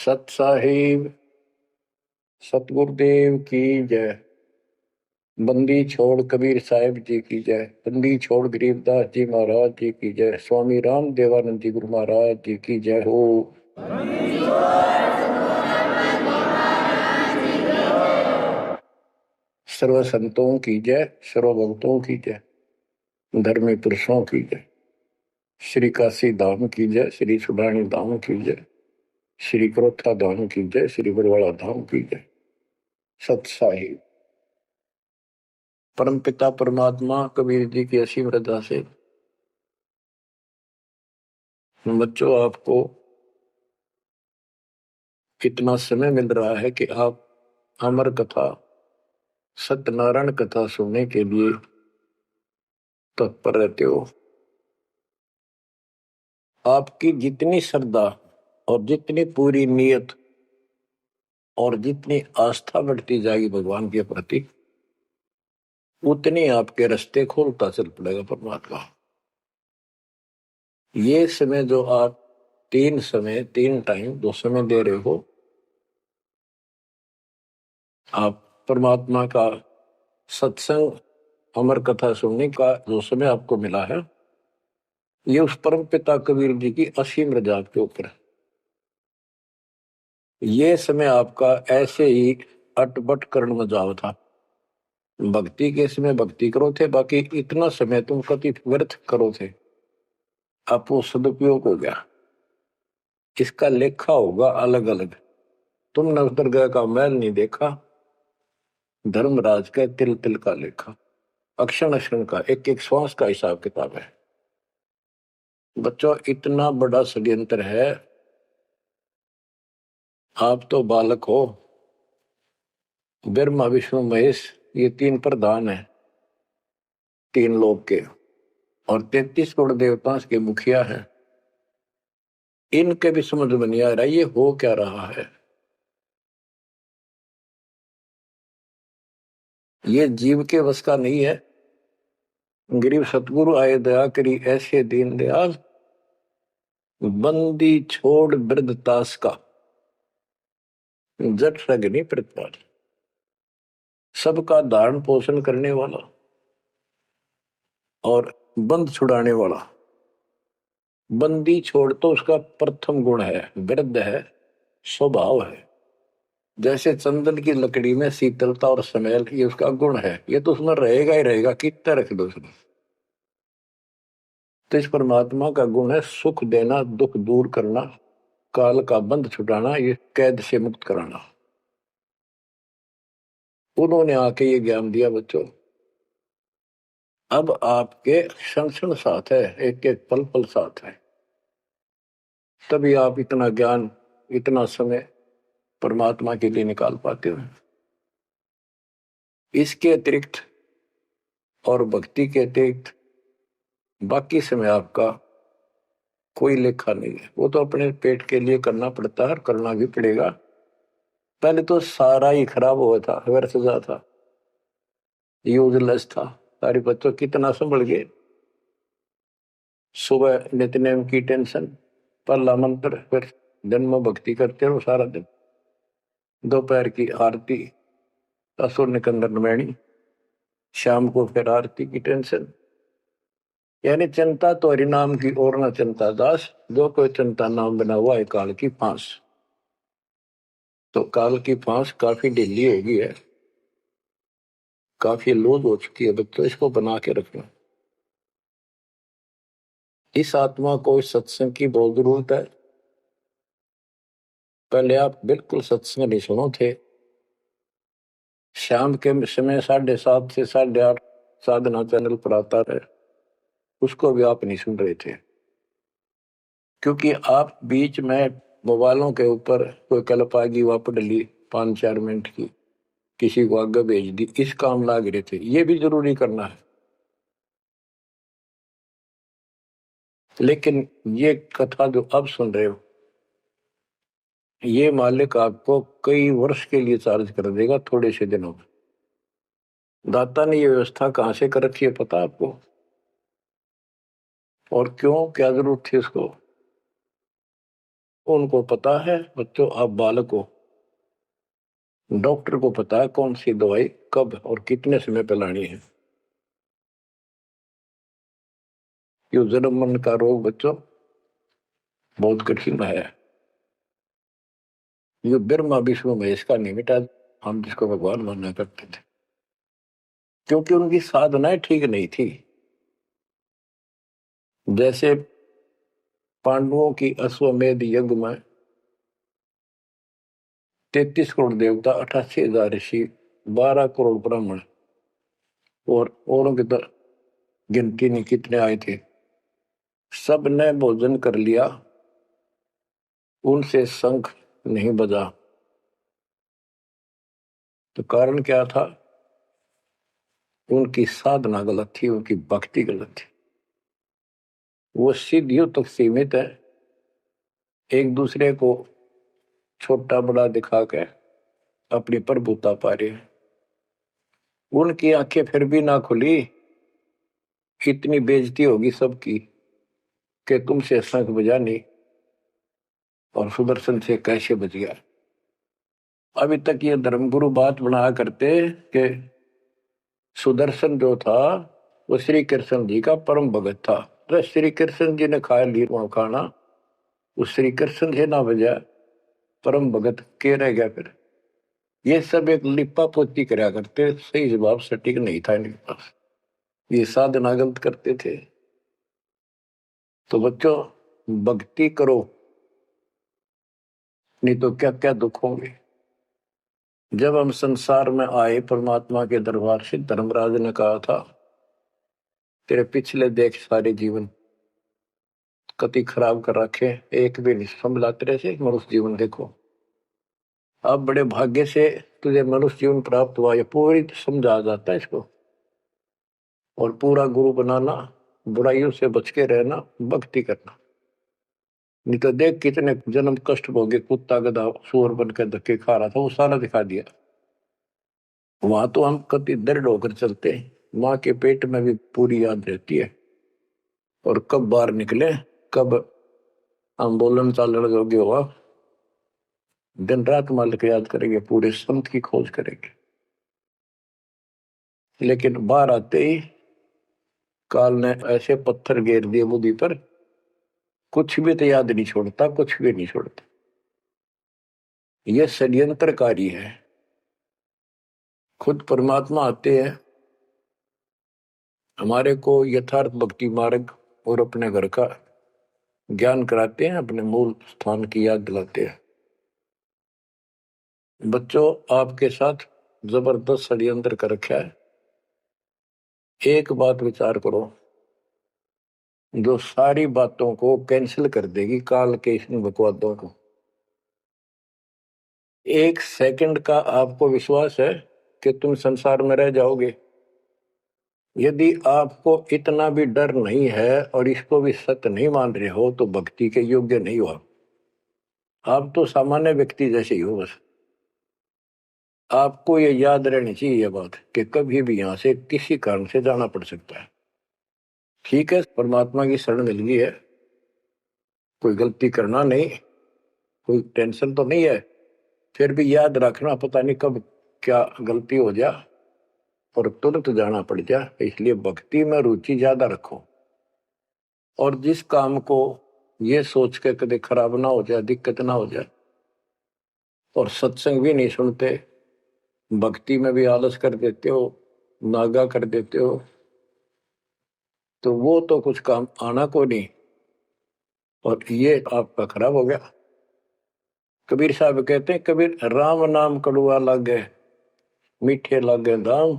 सत साहिब सतगुरुदेव की जय। बंदी छोड़ कबीर साहिब जी की जय। बंदी छोड़ गरीबदास जी महाराज जी की जय। स्वामी राम देवानंद जी गुरु महाराज जी की जय हो। सर्व संतों की जय, सर्व भक्तों की जय, धर्मी पुरुषों की जय। श्री काशी धाम की जय, श्री सुडानी धाम की जय, श्री क्रोथा धाम की जय, श्री बरवाड़ा धाम की जय। सत साहिब परम पिता परमात्मा कबीर जी की असीम रजा से बच्चों आपको कितना समय मिल रहा है कि आप अमर कथा सत्यनारायण कथा सुनने के लिए तत्पर रहते हो। आपकी जितनी श्रद्धा और जितनी पूरी नियत और जितनी आस्था बढ़ती जाएगी भगवान के प्रति, उतनी आपके रास्ते खोलता चल पड़ेगा परमात्मा। ये समय जो आप तीन टाइम दो समय दे रहे हो, आप परमात्मा का सत्संग अमर कथा सुनने का जो समय आपको मिला है, ये उस परम पिता कबीर जी की असीम रजा के ऊपर है। ये समय आपका ऐसे ही अटपट करण में जाओ था। भक्ति के समय भक्ति करो थे, बाकी इतना समय तुम कति व्यर्थ करो थे, अब वो सदुपयोग हो गया। इसका लेखा होगा अलग अलग। तुमने उस दरगाह का मैल नहीं देखा, धर्मराज का तिल तिल का लेखा, अक्षण अक्षण का, एक एक श्वास का हिसाब किताब है। बच्चों इतना बड़ा षड्यंत्र है। आप तो बालक हो, ब्रह्मा विष्णु महेश ये तीन प्रधान है, तीन लोक के, और 33 करोड़ देवता के मुखिया है। इनके भी समझ में नहीं आ रहा ये हो क्या रहा है। ये जीव के वश का नहीं है। गरीब सतगुरु आए दया करी ऐसे दीन दयाल, बंदी छोड़ वृद्ध तास का, जट रगनी प्रतिपाल। सबका धारण पोषण करने वाला और बंद छुड़ाने वाला। बंदी छोड़ तो उसका प्रथम गुण है, वृद्ध है, स्वभाव है। जैसे चंदन की लकड़ी में शीतलता और स्मेल, ये उसका गुण है, ये तो उसमें रहेगा ही रहेगा, कितना रख दो उसमें। तो इस परमात्मा का गुण है सुख देना, दुख दूर करना, काल का बंध छुटाना, ये कैद से मुक्त कराना। उन्होंने आके ये ज्ञान दिया बच्चों। अब आपके क्षण क्षण साथ है, एक एक पल पल साथ है, तभी आप इतना ज्ञान इतना समय परमात्मा के लिए निकाल पाते हो। इसके अतिरिक्त और भक्ति के अतिरिक्त बाकी समय आपका कोई लेखा नहीं है। वो तो अपने पेट के लिए करना पड़ता है और करना भी पड़ेगा। पहले तो सारा ही खराब हुआ था, व्यर्थ जा था, यूजलेस था। सारे बच्चों कितना संभल गए। सुबह नित्यनेम की टेंशन, पहला मंत्र, फिर जन्म भक्ति करते रहो सारा दिन, दोपहर की आरती, असुर निकंदन नमैनी, शाम को फिर आरती की टेंशन। यानी चिंता तो हरि नाम की और न चिंता दास, जो कोई चिंता नाम बना हुआ है काल की फांस। तो काल की फांस काफी ढीली हो गई है, काफी लूज हो चुकी है बच्चों, इसको बना के रखना। इस आत्मा को इस सत्संग की बहुत जरूरत है। पहले आप बिल्कुल सत्संग नहीं सुनो थे। शाम के समय 7:30 से 8:30 साधना चैनल पर आता है, उसको भी आप नहीं सुन रहे थे, क्योंकि आप बीच में मोबाइलों के ऊपर कोई कल्प आ गई, वापस डली 5-4 मिनट की, किसी को आगे भेज दी, इस काम लाग रहे थे। ये भी जरूरी करना है, लेकिन ये कथा जो अब सुन रहे हो, ये मालिक आपको कई वर्ष के लिए चार्ज कर देगा थोड़े से दिनों में। दाता ने ये व्यवस्था कहां से कर रखी है पता आपको? और क्यों, क्या जरूरत थी उसको? उनको पता है बच्चों, आप बालक हो, डॉक्टर को पता है कौन सी दवाई कब और कितने समय पे लानी है। ये जन्म मन का रोग बच्चों बहुत कठिन है। ये ब्रह्मा विष्णु महेश का नहीं मिटा, हम जिसको भगवान माना करते थे, क्योंकि उनकी साधनाएं ठीक नहीं थी। जैसे पांडवों की अश्वमेध यज्ञ में 33 करोड़ देवता, 88,000 ऋषि, 12 करोड़ ब्राह्मण और औरों की तो गिनती नहीं कितने आए थे, सब ने भोजन कर लिया, उनसे शंख नहीं बजा। तो कारण क्या था? उनकी साधना गलत थी, उनकी भक्ति गलत थी। वो सिद्धियों तक सीमित है, एक दूसरे को छोटा बड़ा दिखा के अपनी प्रभुता पा रहे हैं। उनकी आंखें फिर भी ना खुली, इतनी बेइज्जती होगी सबकी कि तुमसे शंख बजा नहीं और सुदर्शन से कैसे बच गया। अभी तक ये धर्मगुरु बात बनाया करते कि सुदर्शन जो था वो श्री कृष्ण जी का परम भगत था, तो श्री कृष्ण जी ने खाया ली खाना, उस श्री कृष्ण से ना बजा, परम भगत के रह गया फिर। ये सब एक लिपा पोती कराया करते, सही जवाब सटीक नहीं था इनके पास, ये साधना गलत करते थे। तो बच्चों भक्ति करो, नहीं तो क्या क्या दुख होंगे। जब हम संसार में आए, परमात्मा के दरबार से धर्मराज ने कहा था, तेरे पिछले देख सारे जीवन कति खराब कर रखे, एक भी नहीं संभला तेरे से, मनुष्य जीवन देखो। अब बड़े भाग्य से तुझे मनुष्य जीवन प्राप्त हुआ, ये पूरी समझा जाता है इसको। और पूरा गुरु बनाना, बुराइयों से बच के रहना, भक्ति करना। नहीं तो देख कितने जन्म कष्ट भोगे, कुत्ता गधा सुअर बन के धक्के खा रहा था, वो सारा दिखा दिया। वहां तो हम कति दृढ़ होकर चलते हैं, माँ के पेट में भी पूरी याद रहती है, और कब बाहर निकले, कब आंदोलन चालन योग्य हुआ, दिन रात मालिक याद करेंगे, पूरे संत की खोज करेंगे। लेकिन बाहर आते ही काल ने ऐसे पत्थर घेर दिए बुद्धि पर, कुछ भी तो याद नहीं छोड़ता, कुछ भी नहीं छोड़ता। यह षड्यंत्रकारी है। खुद परमात्मा आते हैं, हमारे को यथार्थ भक्ति मार्ग और अपने घर का ज्ञान कराते हैं, अपने मूल स्थान की याद दिलाते हैं। बच्चों आपके साथ जबरदस्त षड्यंत्र कर रखा है। एक बात विचार करो, जो सारी बातों को कैंसिल कर देगी, काल के इन बकवादों को। एक सेकंड का आपको विश्वास है कि तुम संसार में रह जाओगे? यदि आपको इतना भी डर नहीं है और इसको भी सत्य नहीं मान रहे हो, तो भक्ति के योग्य नहीं हो। आप तो सामान्य व्यक्ति जैसे ही हो बस। आपको ये याद रहनी चाहिए ये बात कि कभी भी यहां से किसी कारण से जाना पड़ सकता है। ठीक है, परमात्मा की शरण मिल गई है, कोई गलती करना नहीं, कोई टेंशन तो नहीं है, फिर भी याद रखना पता नहीं कब क्या गलती हो जाए और तुरंत जाना पड़ जाए। इसलिए भक्ति में रुचि ज्यादा रखो, और जिस काम को ये सोच के कभी खराब ना हो जाए, दिक्कत ना हो जाए, और सत्संग भी नहीं सुनते, भक्ति में भी आलस कर देते हो, नागा कर देते हो, तो वो तो कुछ काम आना को नहीं, और ये आपका खराब हो गया। कबीर साहब कहते हैं, कबीर राम नाम कड़ुआ लागे, मीठे लागे दाम,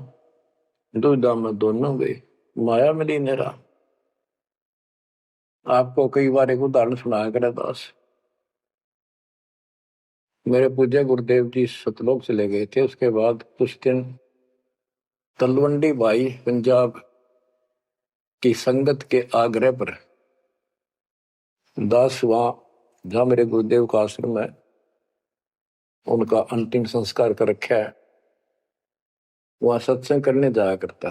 दूधा में दोनों गए, माया मिली ने राम। आपको कई बार एक उदाहरण सुनाया करे दास। मेरे पूज्य गुरुदेव जी सतलोक चले गए थे, उसके बाद कुछ दिन तलवंडी भाई पंजाब की संगत के आग्रह पर दास वहां, जहां मेरे गुरुदेव का आश्रम है, उनका अंतिम संस्कार कर रखा है, वहां सत्संग करने जाया करता।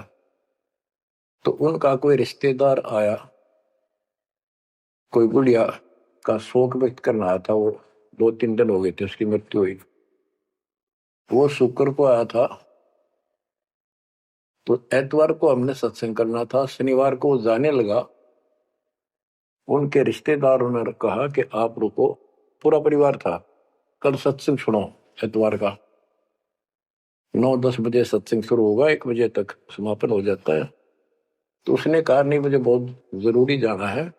तो उनका कोई रिश्तेदार आया, कोई बुढ़िया, का शोक व्यक्त करना आया था। वो 2-3 दिन हो गए थे उसकी मृत्यु हुई। वो शुक्र को आया था, तो एतवार को हमने सत्संग करना था। शनिवार को वो जाने लगा। उनके रिश्तेदारों ने कहा कि आप रुको, पूरा परिवार था, कल सत्संग सुनो एतवार का। 9-10 बजे सत्संग शुरू होगा, 1 बजे तक समापन हो जाता है। तो उसने कहा नहीं, मुझे बहुत जरूरी जाना है।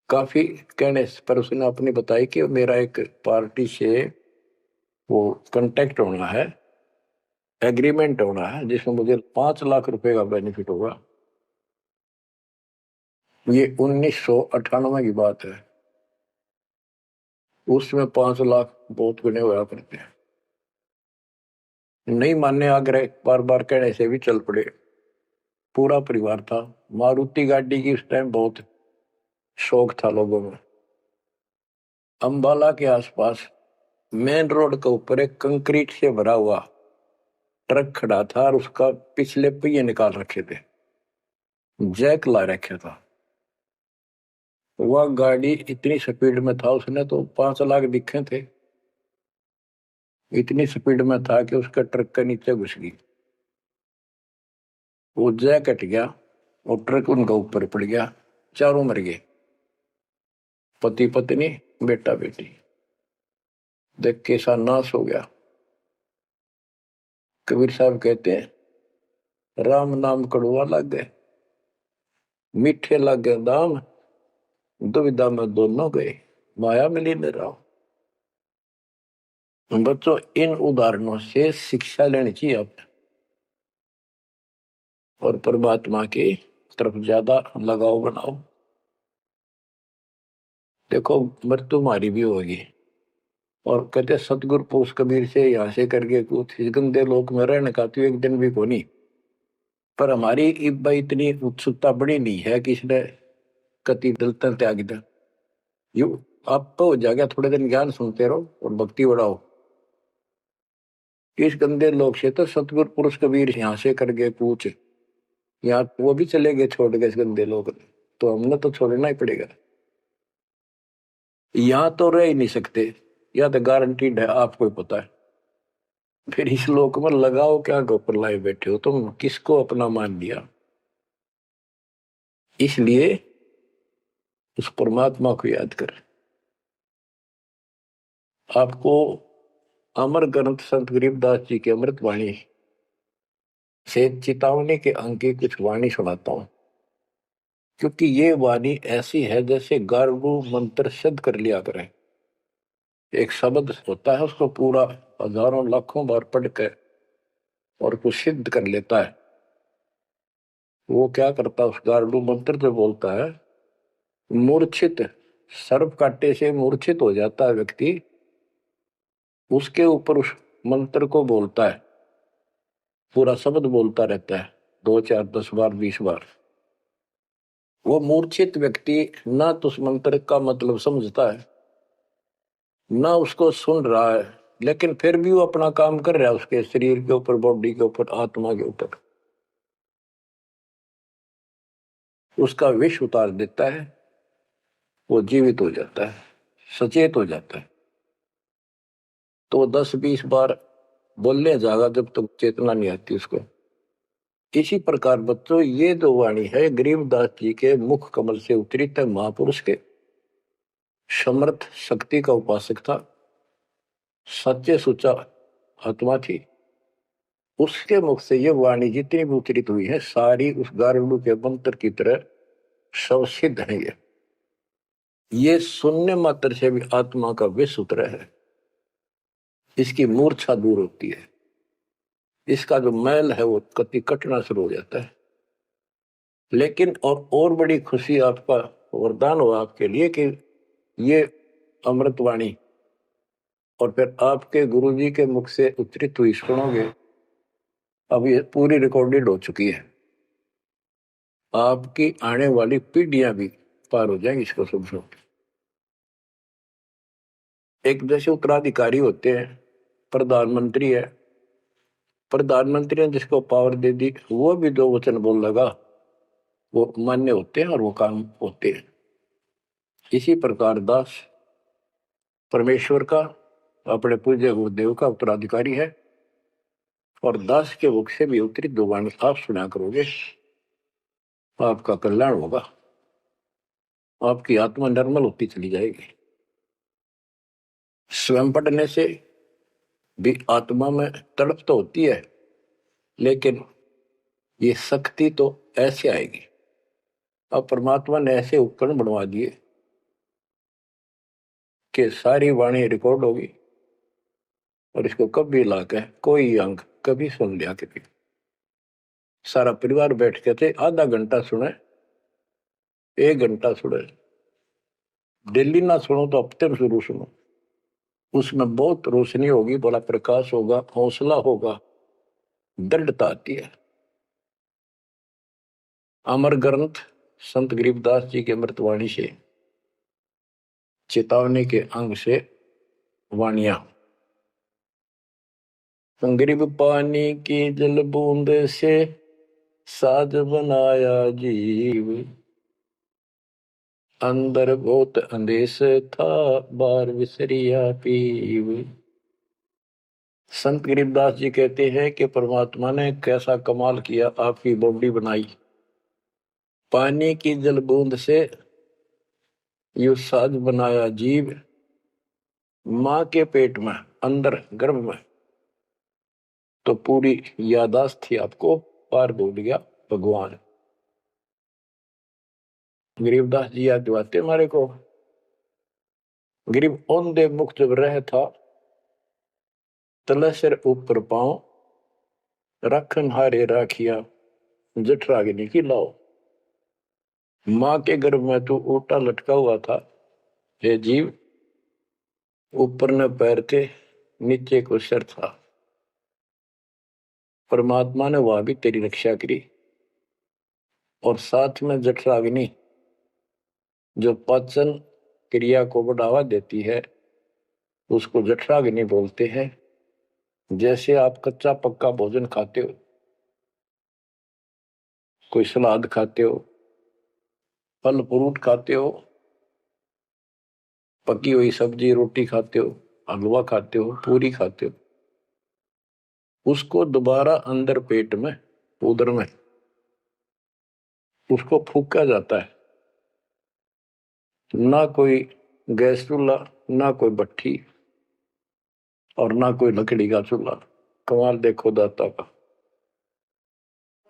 काफी कहने पर उसने अपनी बताई कि मेरा एक पार्टी से वो कांटेक्ट होना है, एग्रीमेंट होना है, जिसमें मुझे 5 लाख रुपए का बेनिफिट होगा। ये 1998 की बात है। उसमें 5 लाख बहुत गुने हुआ करते हैं। नहीं मानने आग्रह बार बार कहने से भी चल पड़े। पूरा परिवार था। मारुति गाड़ी की उस टाइम बहुत शौक था लोगों में। अंबाला के आसपास मेन रोड के ऊपर एक कंक्रीट से भरा हुआ ट्रक खड़ा था और उसका पिछले पहिए निकाल रखे थे, जैक ला रखे था। वह गाड़ी इतनी स्पीड में था, उसने तो 5 लाख दिखे थे। इतनी स्पीड में था कि उसका ट्रक के नीचे घुस गई। वो जैक हट गया और ट्रक उनका ऊपर पड़ गया। चारों मर गए, पति पत्नी बेटा बेटी। देख के सा नाश हो गया। कबीर साहब कहते हैं, राम नाम कड़वा लग गए, मीठे लग गए दाम, दुविधा में दोनों गए, माया मिली न राम। बच्चों, इन उदाहरणों से शिक्षा लेनी चाहिए आप, और परमात्मा की तरफ ज्यादा लगाव बनाओ। देखो, मृत्यु हमारी भी होगी। और कहते सतगुरु पुरुष कबीर से यहाँ से करके कुछ इस गंदे लोक में रहने का तो एक दिन भी को नहीं। पर हमारी इतनी उत्सुकता बड़ी नहीं है कि इसने कति दलता त्याग दिया। यू आप तो हो जाएगा, थोड़े दिन ज्ञान सुनते रहो और भक्ति बढ़ाओ। इस गंदे लोग से तो सतगुरु पुरुष कबीर यहाँ से करके पूछ, यहाँ वो भी चले गए छोड़ के इस गंदे लोग, तो हमने तो छोड़ना ही पड़ेगा। यहाँ तो रह ही नहीं सकते, या तो गारंटीड है, आपको ही पता है। फिर इस लोक में लगाओ क्या, गोपर लाए बैठे हो तुम, किसको अपना मान लिया। इसलिए उस परमात्मा को याद कर। आपको अमर ग्रंथ संत गरीबदास जी की अमृत वाणी से चेतावनी के अंक की कुछ वाणी सुनाता हूं, क्योंकि ये वाणी ऐसी है जैसे गारगु मंत्र सिद्ध कर लिया करें। एक शब्द होता है, उसको पूरा हजारों लाखों बार पढ़ कर और कुछ सिद्ध कर लेता है। वो क्या करता है, उस गारडू मंत्र जो बोलता है, मूर्छित सर्प काटे से मूर्छित हो जाता है व्यक्ति, उसके ऊपर उस मंत्र को बोलता है, पूरा शब्द बोलता रहता है 2, 4, 10 बार, 20 बार। वो मूर्छित व्यक्ति ना तो उस मंत्र का मतलब समझता है, ना उसको सुन रहा है, लेकिन फिर भी वो अपना काम कर रहा है उसके शरीर के ऊपर, बॉडी के ऊपर, आत्मा के ऊपर। उसका विष उतार देता है, वो जीवित हो जाता है, सचेत हो जाता है। तो 10-20 बार बोलने जाएगा जब तक चेतना नहीं आती उसको। इसी प्रकार बच्चों, ये जो वाणी है गरीबदास जी के मुख कमल से उतरी था। महापुरुष के समर्थ शक्ति का उपासक था, सच्चे सुचा आत्मा थी। उसके मुख से ये वाणी जितनी भी उतरित हुई है, सारी उस गारुड़ के मंत्र की तरह सब सिद्ध है। ये सुनने मात्र से भी आत्मा का विष उतरा है, इसकी मूर्छा दूर होती है, इसका जो मैल है वो कति कटना शुरू हो जाता है। लेकिन और बड़ी खुशी, आपका वरदान हो आपके लिए कि ये अमृतवाणी और फिर आपके गुरुजी के मुख से उच्चरित हुई सुनोगे। अब ये पूरी रिकॉर्डेड हो चुकी है, आपकी आने वाली पीढ़ियां भी पार हो जाएंगी इसको सुन सुन। एक जैसे उत्तराधिकारी होते हैं, प्रधानमंत्री है, प्रधानमंत्री ने जिसको पावर दे दी, वो भी जो वचन बोल लगा वो मान्य होते हैं और वो काम होते हैं। इसी प्रकार दास परमेश्वर का, अपने पूज्य गुरुदेव का उत्तराधिकारी है, और दास के मुख से भी उत्तरी दो वाणी आप सुना करोगे, आपका कल्याण होगा, आपकी आत्मा निर्मल होती चली जाएगी। स्वयं पढ़ने से भी आत्मा में तड़प तो होती है, लेकिन ये शक्ति तो ऐसे आएगी। अब परमात्मा ने ऐसे उपकरण बनवा दिए कि सारी वाणी रिकॉर्ड होगी, और इसको कभी लाकर कोई अंग कभी सुन लिया कभी, सारा परिवार बैठ के थे, आधा घंटा सुने, 1 घंटा सुने, डेली ना सुनो तो हफ्ते में शुरू सुनो, उसमें बहुत रोशनी होगी, बड़ा प्रकाश होगा, हौसला होगा, दृढ़ता आती है। अमर ग्रंथ संत गरीबदास जी के अमृतवाणी से, चेतावनी के अंग से वाणियां। गरीब पानी की जल बूंद से साज बनाया जीव, अंदर बहुत अंदेश था बार विसरिया पीव। संत गरीबदास जी कहते हैं कि परमात्मा ने कैसा कमाल किया, आपकी बॉडी बनाई, पानी की जल बूंद से यू साज बनाया जीव, मां के पेट में अंदर गर्भ में तो पूरी यादाश्त थी आपको, पार बोल गया भगवान। गरीबदास जी याद दिवाते हमारे को, गरीब औंधे मुख जब रह था, तले सिर ऊपर पांव, रखन हारे राखिया जठराग्नि की लाओ। मां के गर्भ में तू उल्टा लटका हुआ था, हे जीव, ऊपर न पैर थे, नीचे को सिर था। परमात्मा ने वहां भी तेरी रक्षा करी, और साथ में जठराग्नि जो पाचन क्रिया को बढ़ावा देती है, उसको जठराग्नि बोलते हैं। जैसे आप कच्चा पक्का भोजन खाते हो, कोई सलाद खाते हो, फल फ्रूट खाते हो, पकी हुई सब्जी रोटी खाते हो, हलवा खाते हो, पूरी खाते हो, उसको दोबारा अंदर पेट में, उदर में उसको फूका जाता है। ना कोई गैस चूल्हा, ना कोई भट्ठी, और ना कोई लकड़ी का चूल्हा। कमाल देखो दाता का,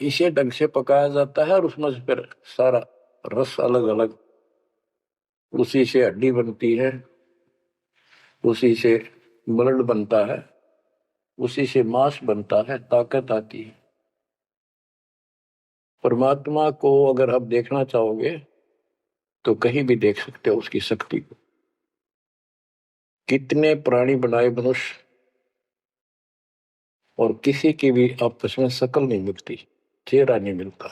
इसे ढंग से पकाया जाता है, और उसमें से फिर सारा रस अलग अलग, उसी से हड्डी बनती है, उसी से ब्लड बनता है, उसी से मांस बनता है, ताकत आती है। परमात्मा को अगर आप देखना चाहोगे तो कहीं भी देख सकते हो उसकी शक्ति को। कितने प्राणी बनाए मनुष्य, और किसी की भी आपस में शकल नहीं मिलती, चेहरा नहीं मिलता।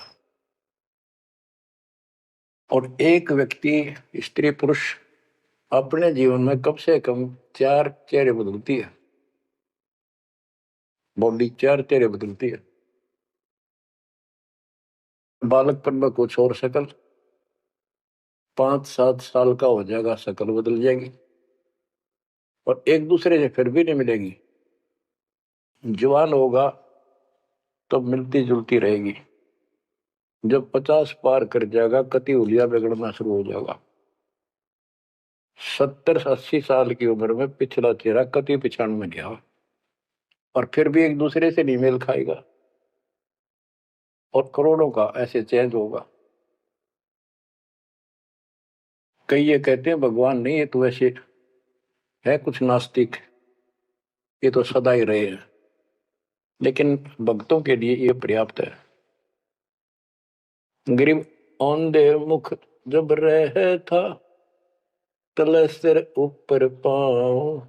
और एक व्यक्ति, स्त्री पुरुष, अपने जीवन में कम से कम 4 चेहरे बदलती है, बॉडी 4 चेहरे बदलती है। बालकपन में कुछ और शकल, 5-7 साल का हो जाएगा शकल बदल जाएगी, और एक दूसरे से फिर भी नहीं मिलेगी। जवान होगा तो मिलती जुलती रहेगी, जब 50 पार कर जाएगा कति उलिया बिगड़ना शुरू हो जाएगा। 70-80 साल की उम्र में पिछला चेहरा कति पिछाड़ में गया, और फिर भी एक दूसरे से नहीं मेल खाएगा, और करोड़ों का ऐसे चेंज होगा। कई ये कहते हैं भगवान नहीं है, तो ऐसे है कुछ नास्तिक, ये तो सदा ही रहे हैं, लेकिन भक्तों के लिए ये पर्याप्त है। गरीब औंधे मुख जब रह था, तले सिर ऊपर पांव,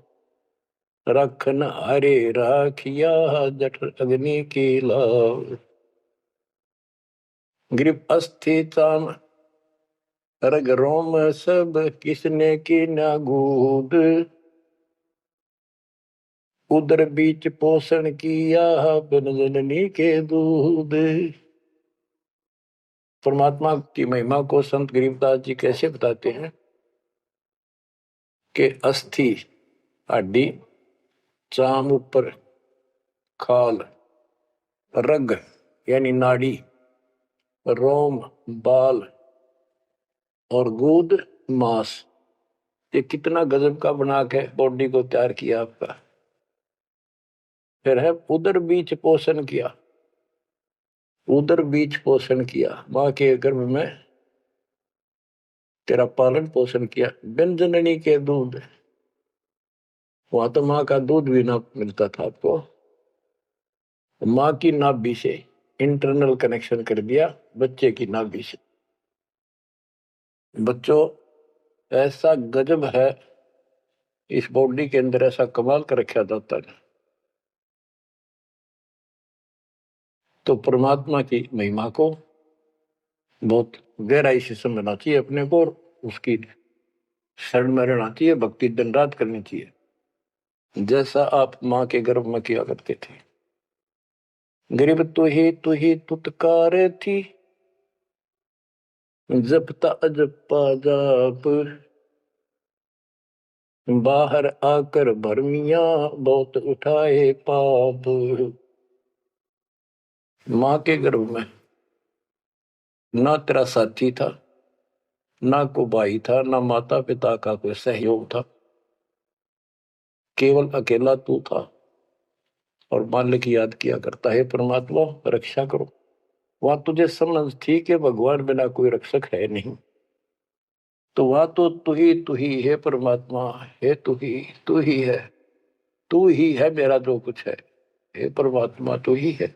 रखन हरे राखिया जठर अग्नि की लाव। गरीब अस्थि चाम रग रोम सब, किसने की ना गूद, उदर बीच पोषण किया बिन जननी के दूध। परमात्मा की महिमा को संत गरीबदास जी कैसे बताते हैं के अस्थि हड्डी, चाम ऊपर खाल, रग यानी नाड़ी, रोम बाल और गूद मांस। ये कितना गजब का बना के बॉडी को तैयार किया आपका। फिर है उदर बीच पोषण किया, उदर बीच पोषण किया, मां के गर्भ में तेरा पालन पोषण किया। व्यंजननी के दूध, वहां तो मां का दूध भी ना मिलता था आपको, मां की नाभि से इंटरनल कनेक्शन कर दिया बच्चे की नाभि से। बच्चों ऐसा गजब है इस बॉडी के अंदर, ऐसा कमाल कर रखा जाता है। तो परमात्मा की महिमा को बहुत गहराई से समझना चाहिए अपने को, और उसकी शरण में रहना चाहिए, भक्ति दिन रात करनी चाहिए, जैसा आप मां के गर्भ में किया करते थे। गरीब तू ही तुतकार थी, जपता अजपा जाप, बाहर आकर भरमिया बहुत उठाए पाप। मां के गर्भ में ना तेरा साथी था, ना को भाई था, ना माता पिता का कोई सहयोग था, केवल अकेला तू था। और मालिक याद किया करता है, परमात्मा रक्षा करो। वहां तुझे समझ थी कि भगवान बिना कोई रक्षक है नहीं, तो वहां तो तू ही है परमात्मा, है तू ही है, तू ही है मेरा जो कुछ है। हे परमात्मा तू ही है,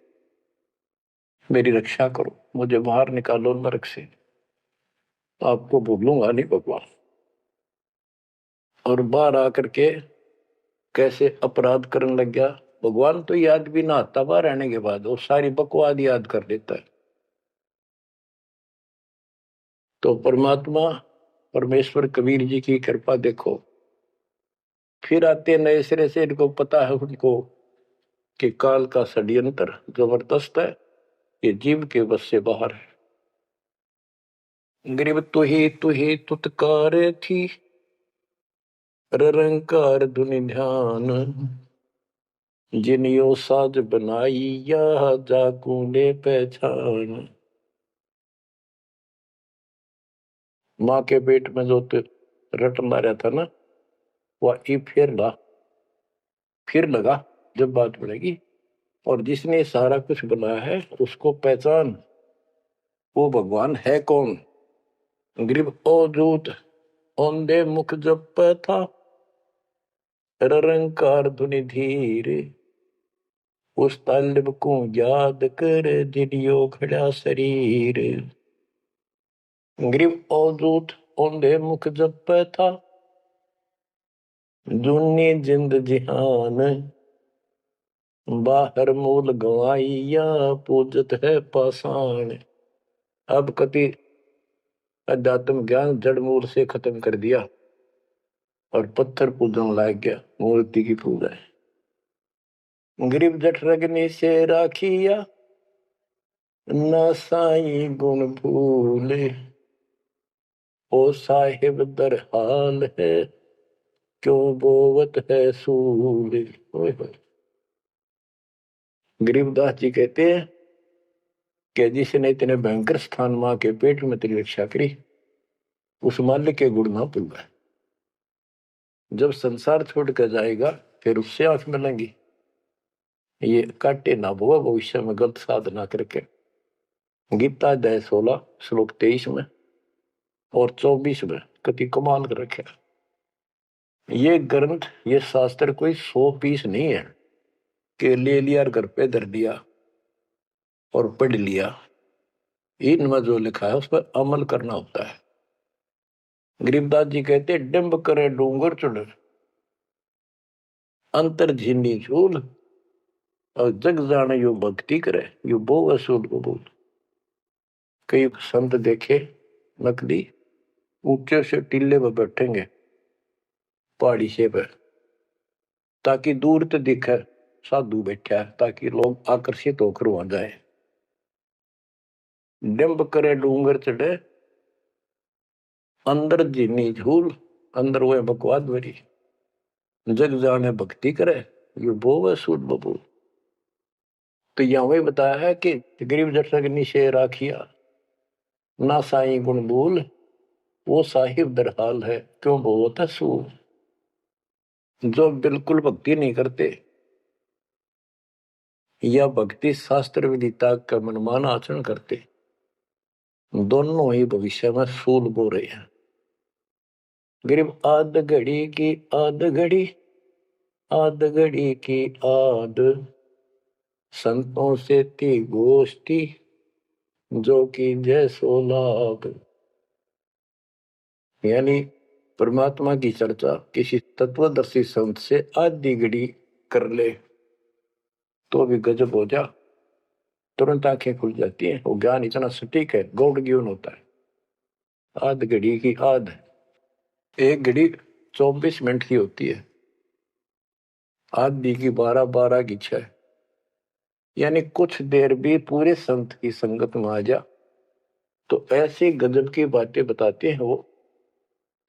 मेरी रक्षा करो, मुझे बाहर निकालो नरक से, तो आपको भूलूंगा नहीं भगवान। और बाहर आकर के कैसे अपराध करने लग गया भगवान, तो याद भी ना आता बाहर रहने के बाद, वो सारी बकवाद याद कर लेता है। तो परमात्मा परमेश्वर कबीर जी की कृपा देखो, फिर आते नए सिरे से, इनको पता है उनको कि काल का षड्यंत्र जबरदस्त है, ये जीव के बस से बाहर है। गरीब तू ही तुतकार थी, रंकार धुनि ध्यान, जिन यो साज बनाई या जाकूने पहचान। मां के पेट में जो रट मारा था ना, वह ई फिर लगा जब बात बढ़ेगी, और जिसने सारा कुछ बनाया है उसको पहचान, वो भगवान है कौन। गरीब ओ दूत औंधे मुख जप था, रंकार धुनि धीर, उस तालिब को याद कर दिलियो खड़ा शरीर। गरीब ओ दूत औंधे मुख जप था, दुनी जिंद जिहान, बाहर मूल गवाइया पूजत है पाषाण। अब कति अध्यात्म ज्ञान जड़ मूल से खत्म कर दिया और पत्थर पूजन लाग गया, मूर्ति की पूजा है। गरीब जठ रगनी से राखिया, ना साई गुण भूले, ओ साहिब दर हाल है, क्यों बोवत है सूले। गरीबदास जी कहते हैं कि जिसने इतने भयंकर स्थान मां के पेट में तेरी रक्षा करी, उस मालिक के गुण ना भूला। जब संसार छोड़ कर जाएगा फिर उससे आंख मिलेंगी, ये काटे ना भुआ भविष्य में गलत साधना करके। गीता अध्याय 16 श्लोक 23 में और 24 में कति कमाल कर रखे। ये ग्रंथ, ये शास्त्र कोई 100 पीस नहीं है कि ले लिया और घर पे धर दिया और पढ़ लिया। इनमें जो लिखा है उस पर अमल करना होता है। गरीबदास जी कहते डिंब करे डूंगर चुड़, अंतर झीनी झूल, और जग जाने यो भक्ति करे, यो बो असूल कबूल। कई संत देखे नकली ऊंचे से टीले पर बैठेंगे पहाड़ी से पर, ताकि दूर से दिखे साधु बैठा है, ताकि लोग आकर्षित होकर वहां जाए। डिंब करे डूंगर चढ़े, अंदर जीनी झूल, अंदर वो बकवाद भरी। जग जाने भक्ति करे ये वो है सूद बबू। तो यहाँ वही बताया है कि गरीब जटक निशे राखिया ना साई गुण बोल वो साहिब दरहाल है क्यों बहुत है सूद। जो बिल्कुल भक्ति नहीं करते या भक्ति शास्त्र विदिता का मनमान आचरण करते, दोनों ही भविष्य में सूल बो रहे हैं। गरीब आध घड़ी की आध घड़ी आध घड़ी की आध संतों से थी गोष्ठी जो कि जैसो लाभ। यानी परमात्मा की चर्चा किसी तत्वदर्शी संत से आधी घड़ी कर ले तो भी गजब हो जा, तुरंत आंखें खुल जाती हैं। वो ज्ञान इतना सटीक है, गौड़ ज्ञान होता है। आध घड़ी की आध, एक घड़ी 24 मिनट की होती है, आधी की 12 की 6, यानी कुछ देर भी पूरे संत की संगत में आ जा तो ऐसी गजब की बातें बताते हैं वो।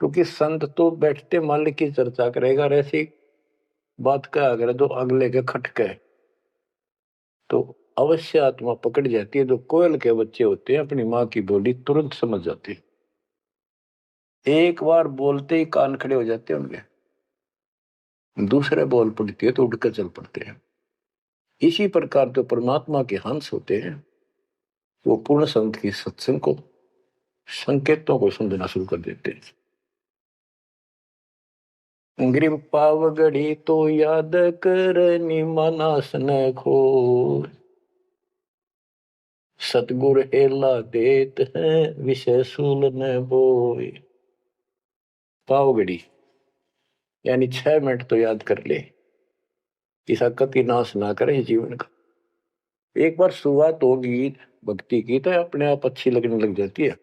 क्योंकि संत तो बैठते मालिक की चर्चा करेगा, और ऐसी बात का अगर जो अगले के खटके तो अवश्य आत्मा पकड़ जाती है। जो कोयल के बच्चे होते हैं अपनी माँ की बोली तुरंत समझ जाती है, एक बार बोलते ही कान खड़े हो जाते हैं उनके, दूसरे बोल पड़ती है तो उठकर चल पड़ते हैं। इसी प्रकार जो परमात्मा के हंस होते हैं वो पूर्ण संत की सत्संग को, संकेतों को समझना शुरू कर देते हैं। ग्रीव पावगढ़ी तो याद करनी मानस न खो, सतगुर हेला देत है विषय सूल न बोए। पावगढ़ी यानी 6 मिनट तो याद कर ले, इसका कति नाश ना करे जीवन का। एक बार शुरुआत होगी भक्ति की तो अपने आप अच्छी लगने लग जाती है।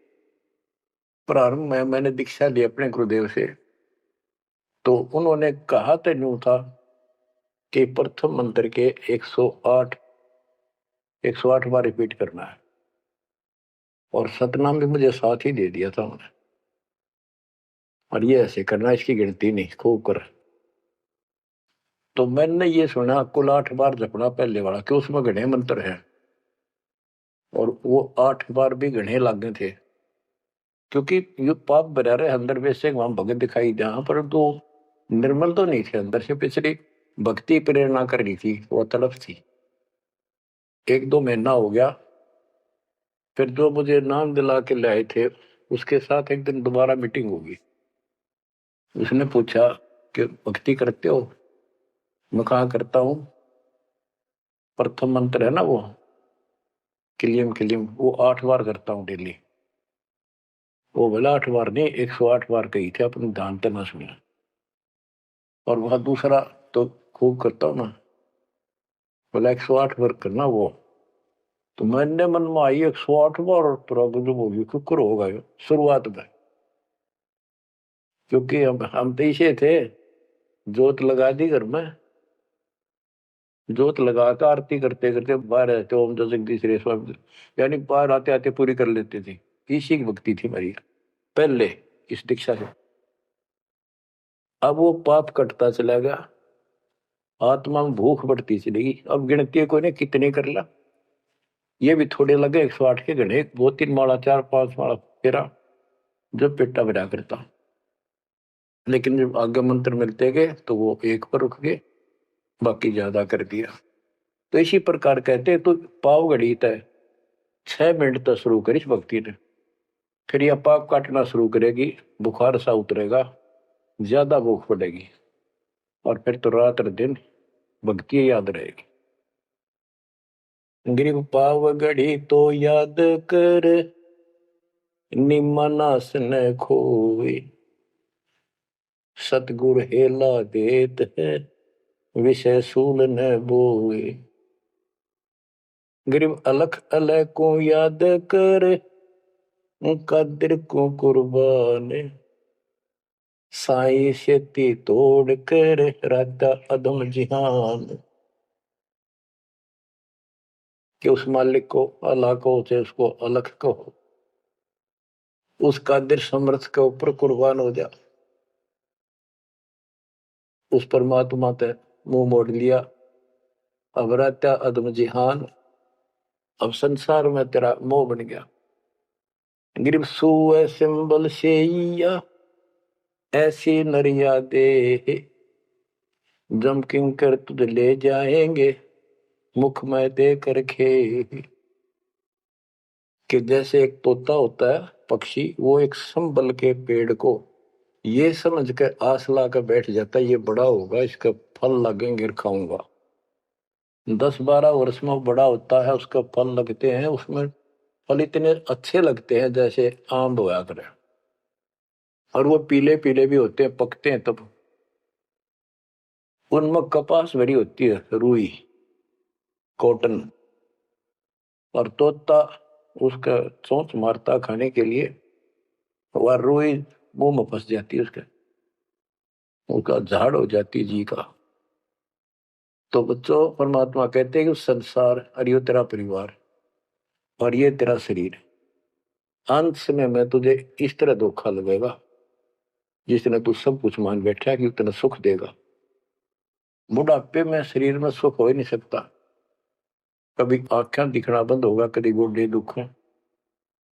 प्रारंभ में मैंने दीक्षा ली अपने गुरुदेव से, तो उन्होंने कहा तो न्यू था कि प्रथम मंत्र के 108 बार रिपीट करना है, और सतनाम भी मुझे साथ ही दे दिया था उन्होंने, और ये ऐसे करना, इसकी गिनती नहीं, खूब कर। तो मैंने ये सुना कुल 8 बार जपना पहले वाला, कि उसमें घने मंत्र हैं, और वो 8 बार भी घने लागे थे। क्योंकि ये पाप भरा रहे अंदर वैसे वहां भगत दिखाई जहां पर तो निर्मल तो नहीं थे, अंदर से पिछली भक्ति प्रेरणा कर रही थी, वो तड़प थी। 1-2 महीना हो गया, फिर जो मुझे नाम दिला के लाए थे उसके साथ एक दिन दोबारा मीटिंग होगी। उसने पूछा कि भक्ति करते हो? मैं कहा करता हूं। प्रथम मंत्र है ना वो किलियम किलियम, वो 8 बार करता हूँ डेली। वो बोला 8 बार नहीं, 108 बार कही थे, अपने ध्यान तो ना सुना। और वह दूसरा तो खूब करता हूँ ना, बोला 108 बार करना वो। तो मैंने मन में आई 108 बार, और प्रॉब्लम होगी कुकर होगा शुरुआत में। क्योंकि हम तो इसे थे, जोत लगा दी घर में, जोत लगाकर आरती करते करते बाहर आते ओम जगदीश रे स्वामी, यानी बाहर आते आते पूरी कर लेते थे। इसी की भक्ति थी मेरी पहले इस दीक्षा से। अब वो पाप कटता चला गया, आत्मा में भूख बढ़ती चलेगी। अब गिनती को ने कितने कर ला, ये भी थोड़े लगे 108 के गणे, 2-3 माला 4-5 माला फेरा, जब पेटा भरा करता। लेकिन जब आगे मंत्र मिलते गए तो वो एक पर रुक गए, बाकी ज्यादा कर दिया। तो इसी प्रकार कहते तो पाव घड़ी तय 6 मिनट तक शुरू करी इस भक्ति ने, फिर यह पाप काटना शुरू करेगी, बुखार सा उतरेगा, ज्यादा भूख पड़ेगी, और फिर तो रात और दिन भक्ति याद रहेगी। ग्रीव पाव घड़ी तो याद कर निमनास न खोए, सतगुर हेला देत है विषय सूल न बोए। ग्रीव अलख अलह को याद कर कादिर को कुर्बान, साई शेती तोड़ कर राता अदम जिहान। कि उस मालिक को अल्लाह को, चाहे उसको अलख को, उस कादिर समर्थ के ऊपर कुर्बान हो जा। उस परमात्मा ते मुंह मोड़ लिया। अब रहता अदम जिहान, अब संसार में तेरा मोह बन गया। गिरब सुए सिंबल शेया ऐसी नरिया दे, जम किंकर तुझ ले जाएंगे मुख में दे कर खे। कि जैसे एक तोता होता है पक्षी, वो एक संबल के पेड़ को ये समझ कर आस ला कर बैठ जाता है, ये बड़ा होगा, इसका फल लगेंगे, खाऊंगा। 10-12 वर्ष में बड़ा होता है, उसका फल लगते हैं, उसमें फल इतने अच्छे लगते हैं जैसे आम होया करे, और वो पीले पीले भी होते हैं, पकते हैं तब। उनमें कपास भरी होती है, रुई, कॉटन, और तोता उसका चोंच मारता खाने के लिए, वह रुई मुंह में फंस जाती है, उसका झाड़ हो जाती जी का। तो बच्चों, परमात्मा कहते हैं कि संसार और ये तेरा परिवार और ये तेरा शरीर, अंत समय में तुझे इस तरह धोखा लगेगा जिसने तू सब कुछ मान बैठा कि उतना सुख देगा। बुढ़ापे में शरीर में सुख हो ही नहीं सकता। कभी आंखें दिखना बंद होगा, कभी गोडे दुख,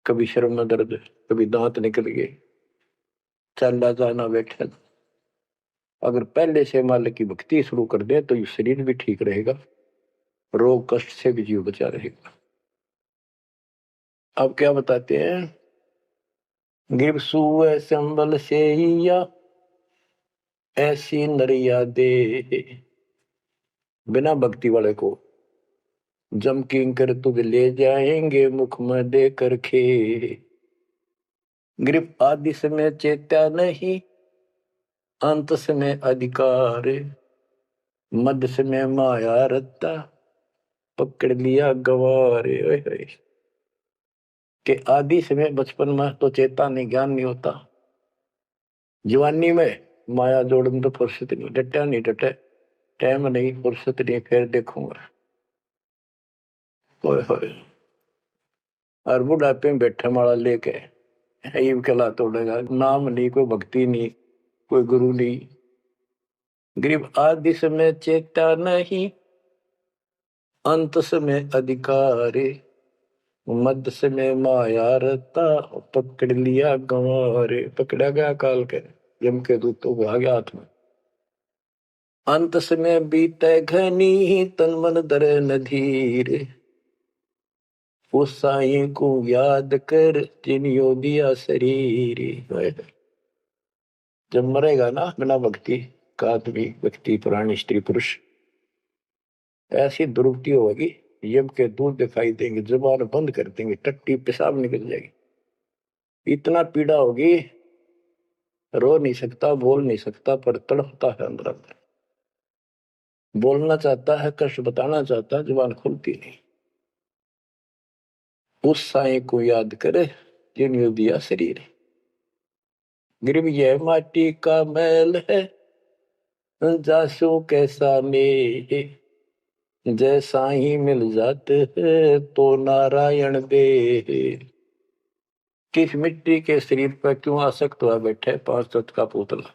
कभी शर्म में दर्द, कभी दांत निकल गए, चलना जाना बैठा। अगर पहले से मालिक की भक्ति शुरू कर दे तो ये शरीर भी ठीक रहेगा, रोग कष्ट से भी जीव बचा रहेगा। अब क्या बताते हैं, गिर सुए संबल से या ऐसी नरिया दे, बिना भक्ति वाले को जम किंकर तुझ ले जाएंगे मुख में दे कर खे। ग्रिप आदि समय चेत्या नहीं, अंत समय अधिकार, मध्य समय माया रत्ता, पकड़ लिया गवारे। के आदि समय बचपन में तो चेता नहीं, ज्ञान नहीं होता। जवानी में माया जोड़न तो फुर्सत नहीं, डटा नहीं डटे, टाइम नहीं, फुर्सत नहीं, फिर देखूंगा। ओए होए, और बुढ़ापे में बैठे माला लेके ईव कला तोड़ेगा, नाम नहीं, कोई भक्ति नहीं, कोई गुरु नहीं। गरीब आदि समय चेता नहीं, अंत समय अधिकारी, मध्य समय माया रता, पकड़ लिया गंवारे। पकड़ा गया काल के यम के दूतों को, आ गया हाथ में। अंत समय बीते घनी, तन मन दरे नधीर, उस साईं को याद कर जिन्हों दिया शरीर। जब मरेगा ना बिना भक्ति का आदमी, व्यक्ति, प्राणी, स्त्री, पुरुष, ऐसी दुर्गति होगी, यम के दूध दिखाई देंगे, जुबान बंद कर देंगे, टट्टी पेशाब निकल जाएगी, इतना पीड़ा होगी, रो नहीं सकता, बोल नहीं सकता, पर तड़पता है अंदर अंदर, बोलना चाहता है, कष्ट बताना चाहता है, जुबान खुलती नहीं। उस साईं को याद करे जिन्होंने दिया शरीर। गिरब यह माटी का मैल है, जासू कैसा ने, जैसा ही मिल जाते है तो नारायण दे। किस मिट्टी के शरीर पर क्यों आसक्त हुआ बैठे 5 तत्व का पुतला,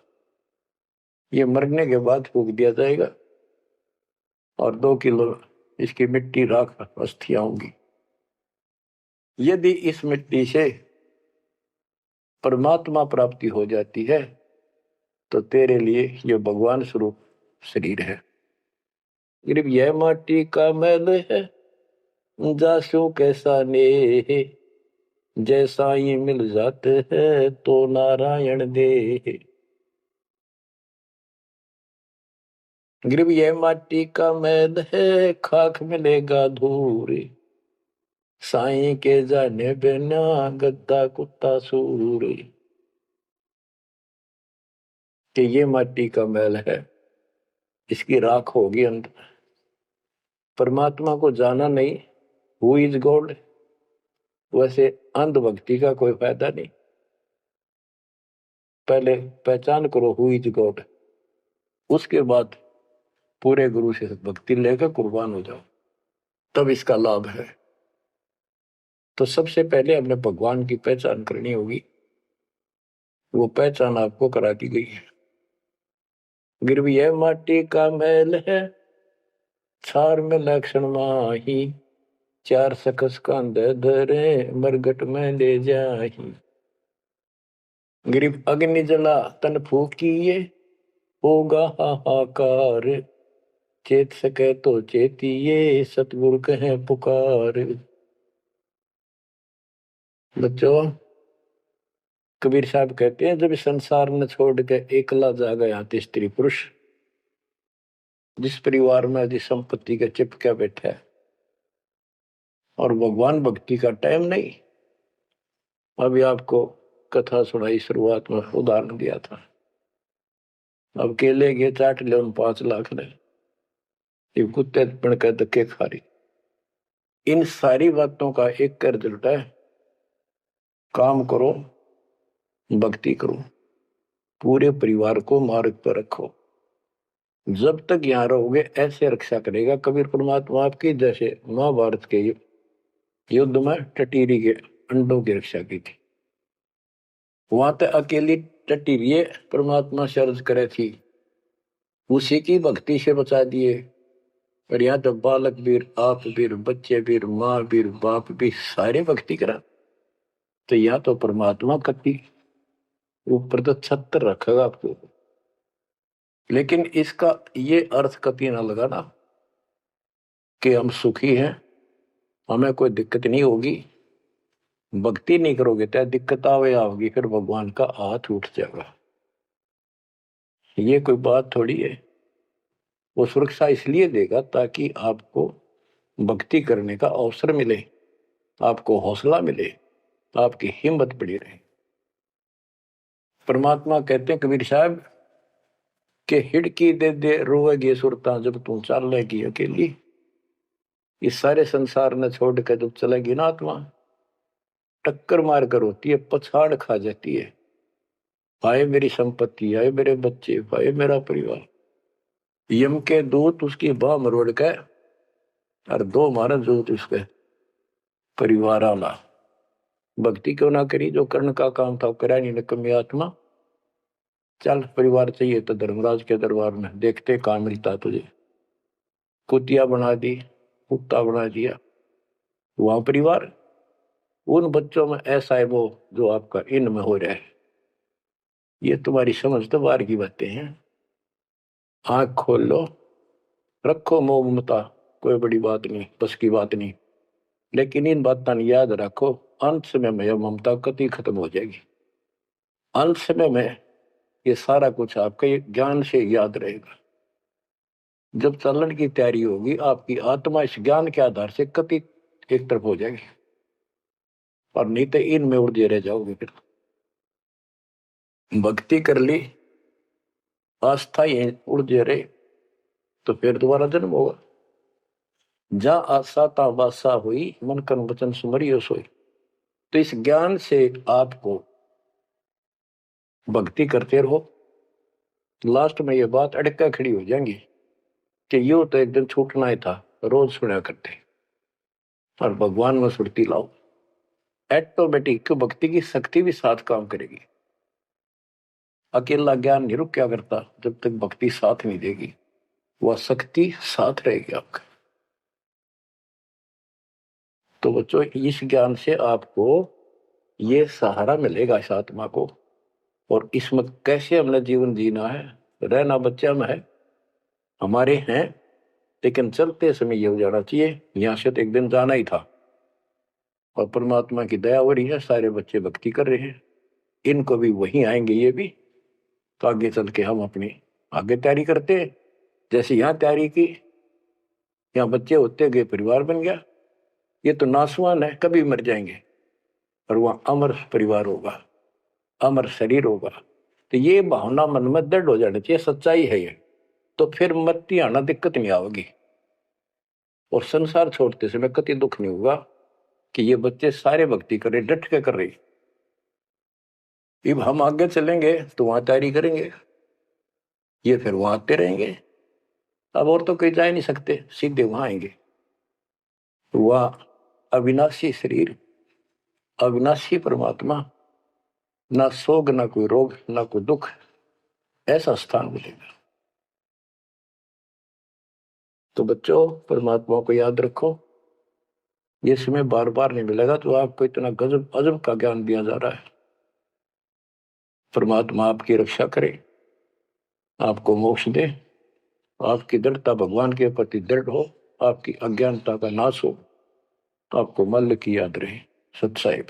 ये मरने के बाद फूक दिया जाएगा और 2 किलो इसकी मिट्टी राख अस्थियां होंगी। यदि इस मिट्टी से परमात्मा प्राप्ति हो जाती है तो तेरे लिए यह भगवान स्वरूप शरीर है। सिर्फ यह माटी का मैल है, जासू कैसा ने, जैसा ही मिल जाते है तो नारायण दे। गिरब यह माटी का मैल है, खाक मिलेगा धूर, साईं के जाने बिना गद्दा कुत्ता सूर। कि ये माटी का मैल है, इसकी राख होगी अंदर। परमात्मा को जाना नहीं, हु इज गॉड, वैसे अंधभक्ति का कोई फायदा नहीं। पहले पहचान करो हु इज गॉड, उसके बाद पूरे गुरु से भक्ति लेकर कुर्बान हो जाओ, तब इसका लाभ है। तो सबसे पहले हमने भगवान की पहचान करनी होगी, वो पहचान आपको करा दी गई है। गिरवी है माटी का मैल है, छार में लक्षण माही, चार सकस कांध धरे, मरगट में ले जाही। गिरिव अग्नि जला तन फूकिए, होगा हाहाकार, चेत सके तो चेतिए, सतगुरु कहे पुकार। बच्चों, कबीर साहब कहते हैं, जब संसार न छोड़ के एकला जा गया स्त्री पुरुष, जिस परिवार में जिस संपत्ति के चिपके बैठा है और भगवान भक्ति का टाइम नहीं। अभी आपको कथा सुनाई, शुरुआत में उदाहरण दिया था। अब केले के चाट ले, 5 लाख ले, ये कुत्ते बन के धक्के खा रही। इन सारी बातों का एक कर रिजल्ट है, काम करो, भक्ति करो, पूरे परिवार को मार्ग पर रखो। जब तक यहाँ रहोगे ऐसे रक्षा करेगा कबीर परमात्मा आपकी, जैसे महाभारत के युद्ध में टटीरी के अंडों की रक्षा की थी। वहां तक अकेली टटीरी परमात्मा शर्ज करे थी, उसी की भक्ति से बचा दिए। और यहाँ तो बालक वीर, आप वीर, बच्चे वीर, माँ वीर, बाप भी सारे भक्ति करा। तो यहाँ तो परमात्मा कति ऊपर तो छत्र रखेगा आपको। लेकिन इसका ये अर्थ कभी ना लगाना कि हम सुखी हैं, हमें कोई दिक्कत नहीं होगी। भक्ति नहीं करोगे तो दिक्कत आओगी, फिर भगवान का हाथ उठ जाएगा। ये कोई बात थोड़ी है। वो सुरक्षा इसलिए देगा ताकि आपको भक्ति करने का अवसर मिले, आपको हौसला मिले, आपकी हिम्मत बढ़ी रहे। परमात्मा कहते हैं कबीर साहब के हिड़की दे दे रोएगी सुरता, जब तू चलेगी अकेली। इस सारे संसार ने छोड़ कर जब चलेगी ना आत्मा, टक्कर मार कर होती है, पछाड़ खा जाती है। हाय मेरी संपत्ति, हाय मेरे बच्चे, हाय मेरा परिवार। यम के दूत उसकी बाह मरोड़ के और 2 मारा दूत उसके परिवार आला। भक्ति क्यों ना करी, जो कर्ण का काम था करा नहीं, निकम्मी आत्मा। चल परिवार चाहिए तो धर्मराज के दरबार में, देखते कहाँ मिलता तुझे। कुतिया बना दी, कुत्ता बना दिया। वहां परिवार, उन बच्चों में ऐसा है वो जो आपका इनमें हो रहा है। ये तुम्हारी समझ तो बाहर की बातें हैं। आंख खोल लो, रखो मोह ममता, कोई बड़ी बात नहीं, बस की बात नहीं। लेकिन इन बातों याद रखो, अंत समय में यह ममता कति खत्म हो जाएगी। अंत समय में ये सारा कुछ आपके ज्ञान से याद रहेगा। जब चलन की तैयारी होगी, आपकी आत्मा इस ज्ञान के आधार से कति एक तरफ हो जाएगी, और नहीं तो इनमें उलझे रह जाओगे। फिर भक्ति कर ली, आस्था ही उलझे रहे, तो फिर दोबारा जन्म होगा। जा आशा ता वासा हुई, मन कर्म वचन सुमरियो सोई। तो इस ज्ञान से आपको भक्ति करते रहो, लास्ट में ये बात अड़का खड़ी हो जाएंगी कि यूं तो एक दिन छूटना ही था, रोज सुना करते। और भगवान में सुरती लाओ, ऑटोमेटिक भक्ति की शक्ति भी साथ काम करेगी। अकेला ज्ञान नहीं रुक क्या करता, जब तक भक्ति साथ नहीं देगी, वह शक्ति साथ रहेगी आपका। तो बच्चों, इस ज्ञान से आपको ये सहारा मिलेगा इस आत्मा को, और इसमें कैसे हमने जीवन जीना है। रहना बच्चा में है, हमारे हैं, लेकिन चलते समय ये हो जाना चाहिए यहां से तो एक दिन जाना ही था। और परमात्मा की दया हो रही है, सारे बच्चे भक्ति कर रहे हैं, इनको भी वहीं आएंगे ये भी। तो आगे चल के हम अपनी आगे तैयारी करते हैं, जैसे यहाँ तैयारी की, यहाँ बच्चे होते गए, परिवार बन गया। ये तो नासवान है, कभी मर जाएंगे, और वहां अमर परिवार होगा, अमर शरीर होगा। तो ये भावना मन में दृढ़ हो जानी चाहिए, सच्चाई है ये। तो फिर मरती आना दिक्कत नहीं आएगी, और संसार छोड़ते समय कति दुख नहीं होगा कि ये बच्चे सारे भक्ति कर रहे, डट के कर रहे। अब हम आगे चलेंगे तो वहां तैयारी करेंगे, ये फिर वहां आते रहेंगे। अब और तो कहीं जा नहीं सकते, सीधे वहां आएंगे। वह अविनाशी शरीर, अविनाशी परमात्मा, ना सोग, ना कोई रोग, ना कोई दुख, ऐसा स्थान मिलेगा। तो बच्चों, परमात्मा को याद रखो, ये समय बार बार नहीं मिलेगा। तो आपको इतना गजब अजब का ज्ञान दिया जा रहा है। परमात्मा आपकी रक्षा करे, आपको मोक्ष दे, आपकी दृढ़ता भगवान के प्रति दृढ़ हो, आपकी अज्ञानता का नाश हो, आपको मल्ल की याद रहे। सत साहिब।